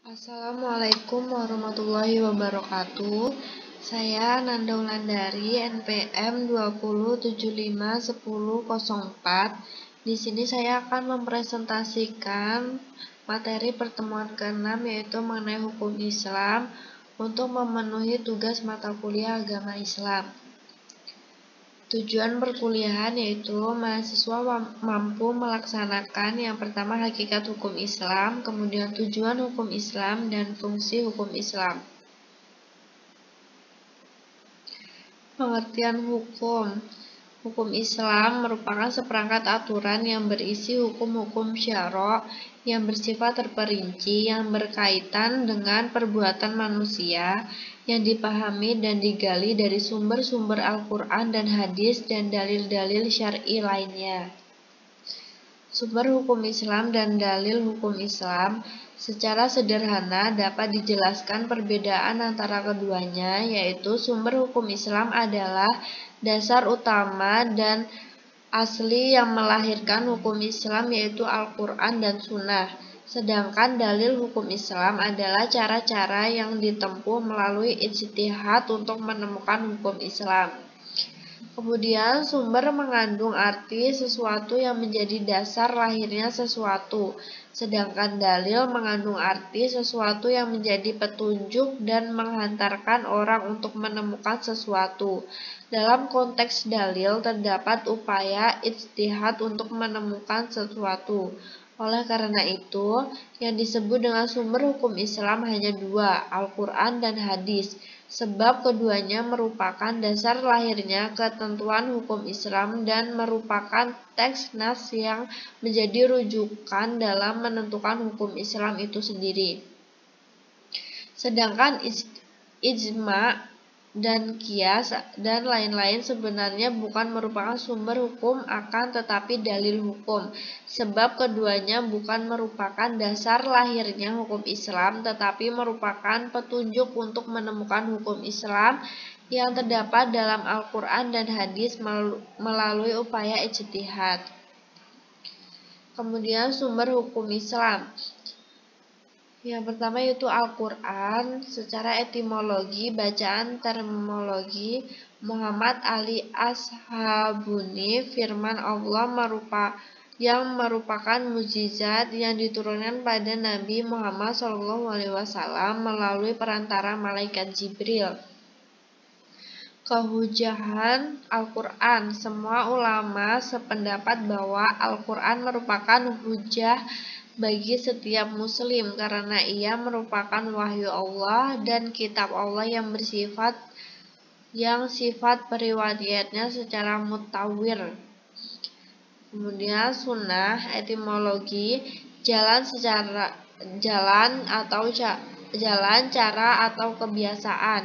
Assalamualaikum warahmatullahi wabarakatuh. Saya Nanda Wulandari, NPM 20751004. Di sini saya akan mempresentasikan materi pertemuan ke-6 yaitu mengenai hukum Islam untuk memenuhi tugas mata kuliah agama Islam. Tujuan perkuliahan yaitu mahasiswa mampu melaksanakan yang pertama hakikat hukum Islam, kemudian tujuan hukum Islam, dan fungsi hukum Islam. Pengertian hukum. Hukum Islam merupakan seperangkat aturan yang berisi hukum-hukum syara' yang bersifat terperinci yang berkaitan dengan perbuatan manusia yang dipahami dan digali dari sumber-sumber Al-Quran dan hadis dan dalil-dalil syar'i lainnya. Sumber hukum Islam dan dalil hukum Islam secara sederhana dapat dijelaskan perbedaan antara keduanya, yaitu sumber hukum Islam adalah dasar utama dan asli yang melahirkan hukum Islam yaitu Al-Quran dan Sunnah. Sedangkan dalil hukum Islam adalah cara-cara yang ditempuh melalui ijtihad untuk menemukan hukum Islam. Kemudian sumber mengandung arti sesuatu yang menjadi dasar lahirnya sesuatu, sedangkan dalil mengandung arti sesuatu yang menjadi petunjuk dan menghantarkan orang untuk menemukan sesuatu. Dalam konteks dalil terdapat upaya ijtihad untuk menemukan sesuatu. Oleh karena itu, yang disebut dengan sumber hukum Islam hanya dua, Al-Quran dan hadis, sebab keduanya merupakan dasar lahirnya ketentuan hukum Islam dan merupakan teks nas yang menjadi rujukan dalam menentukan hukum Islam itu sendiri. Sedangkan ijma' dan qiyas dan lain-lain sebenarnya bukan merupakan sumber hukum akan tetapi dalil hukum, sebab keduanya bukan merupakan dasar lahirnya hukum Islam tetapi merupakan petunjuk untuk menemukan hukum Islam yang terdapat dalam Al-Quran dan hadis melalui upaya ijtihad. Kemudian sumber hukum Islam. Yang pertama yaitu Al-Quran. Secara etimologi, bacaan terminologi Muhammad Ali Ashabuni, firman Allah yang merupakan mukjizat yang diturunkan pada Nabi Muhammad SAW melalui perantara malaikat Jibril. Kehujahan Al-Quran. Semua ulama sependapat bahwa Al-Quran merupakan hujah bagi setiap muslim karena ia merupakan wahyu Allah dan kitab Allah yang sifat periwayatnya secara mutawir. Kemudian sunnah, etimologi jalan, cara atau kebiasaan.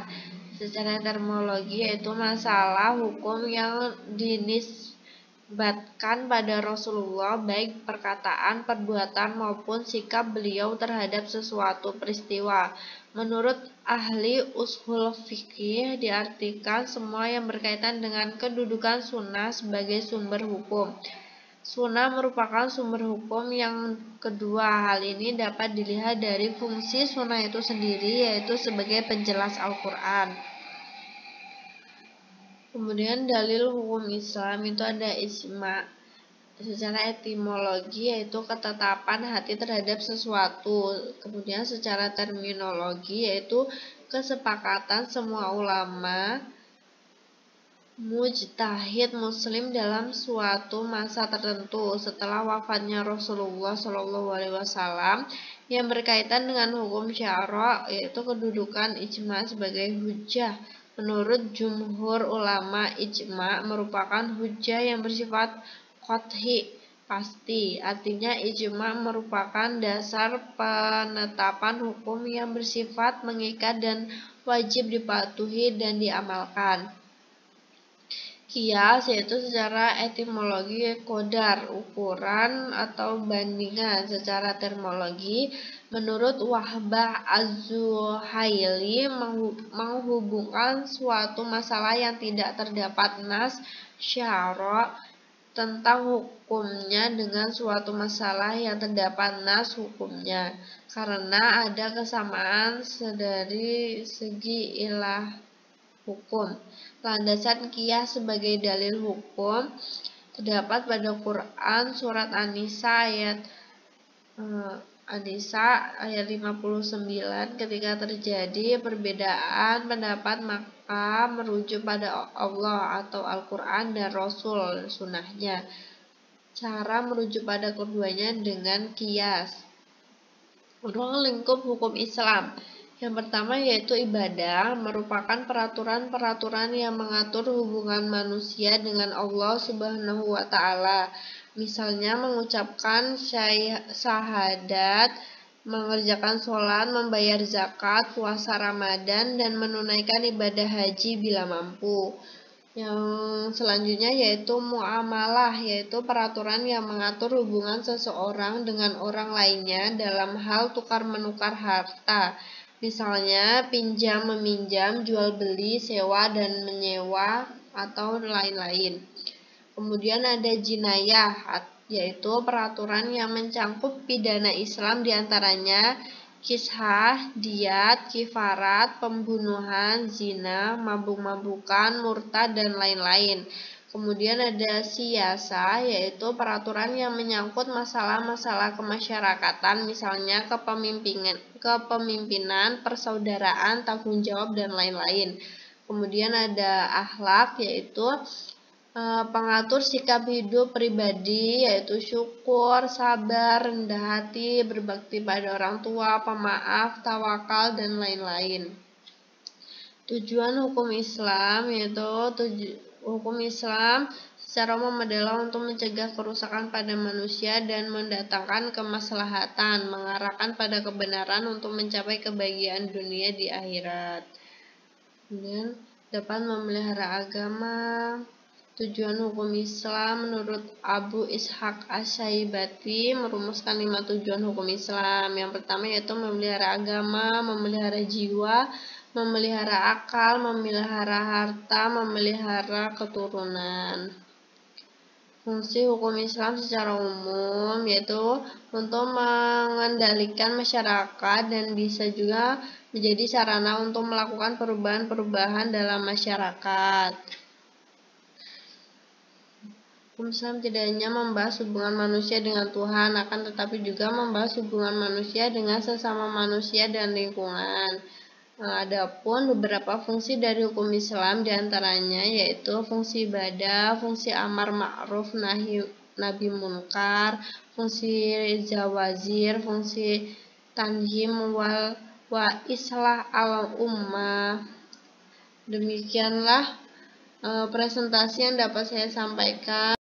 Secara terminologi yaitu masalah hukum yang dinisbatkan pada Rasulullah, baik perkataan, perbuatan maupun sikap beliau terhadap sesuatu peristiwa. Menurut ahli ushul fikih diartikan semua yang berkaitan dengan kedudukan sunnah sebagai sumber hukum. Sunnah merupakan sumber hukum yang kedua. Hal ini dapat dilihat dari fungsi sunnah itu sendiri, yaitu sebagai penjelas Al-Quran. Kemudian dalil hukum Islam itu ada ijma'. Secara etimologi yaitu ketetapan hati terhadap sesuatu. Kemudian secara terminologi yaitu kesepakatan semua ulama mujtahid muslim dalam suatu masa tertentu setelah wafatnya Rasulullah SAW yang berkaitan dengan hukum syara' yaitu kedudukan ijma' sebagai hujjah. Menurut jumhur ulama, ijma' merupakan hujjah yang bersifat qat'i, pasti. Artinya ijma' merupakan dasar penetapan hukum yang bersifat mengikat dan wajib dipatuhi dan diamalkan. Qiyas yaitu secara etimologi qadar, ukuran atau bandingan. Secara terminologi, menurut Wahbah Az-Zuhaili menghubungkan suatu masalah yang tidak terdapat nas syara' tentang hukumnya dengan suatu masalah yang terdapat nas hukumnya, karena ada kesamaan dari segi ilah hukum. Landasan qiyas sebagai dalil hukum terdapat pada Quran surat An-Nisa ayat 59, ketika terjadi perbedaan pendapat maka merujuk pada Allah atau Al-Quran dan Rasul sunnahnya. Cara merujuk pada keduanya dengan qiyas. Ruang lingkup hukum Islam. Yang pertama yaitu ibadah, merupakan peraturan-peraturan yang mengatur hubungan manusia dengan Allah Subhanahu wa Ta'ala. Misalnya mengucapkan syahadat, mengerjakan sholat, membayar zakat, puasa Ramadan, dan menunaikan ibadah haji bila mampu. Yang selanjutnya yaitu muamalah, yaitu peraturan yang mengatur hubungan seseorang dengan orang lainnya dalam hal tukar-menukar harta. Misalnya pinjam meminjam, jual beli, sewa dan menyewa, atau lain-lain. Kemudian ada jinayah, yaitu peraturan yang mencangkup pidana Islam diantaranya kisah, diat, kifarat, pembunuhan, zina, mabuk-mabukan, murtad, dan lain-lain. Kemudian ada siyasa, yaitu peraturan yang menyangkut masalah-masalah kemasyarakatan, misalnya kepemimpinan, persaudaraan, tanggung jawab, dan lain-lain. Kemudian ada akhlak, yaitu pengatur sikap hidup pribadi, yaitu syukur, sabar, rendah hati, berbakti pada orang tua, pemaaf, tawakal, dan lain-lain. Tujuan hukum Islam yaitu hukum Islam secara umum adalah untuk mencegah kerusakan pada manusia dan mendatangkan kemaslahatan, mengarahkan pada kebenaran untuk mencapai kebahagiaan dunia di akhirat. Kemudian dapat memelihara agama. Tujuan hukum Islam menurut Abu Ishaq Asy-Syaibati merumuskan 5 tujuan hukum Islam. Yang pertama yaitu memelihara agama, memelihara jiwa, memelihara akal, memelihara harta, memelihara keturunan. Fungsi hukum Islam secara umum yaitu untuk mengendalikan masyarakat dan bisa juga menjadi sarana untuk melakukan perubahan-perubahan dalam masyarakat. Hukum Islam tidak hanya membahas hubungan manusia dengan Tuhan, akan tetapi juga membahas hubungan manusia dengan sesama manusia dan lingkungan. Adapun beberapa fungsi dari hukum Islam diantaranya yaitu fungsi ibadah, fungsi amar ma'ruf nahi munkar, fungsi zawazir, fungsi tanhim wa islah al ummah. Demikianlah presentasi yang dapat saya sampaikan.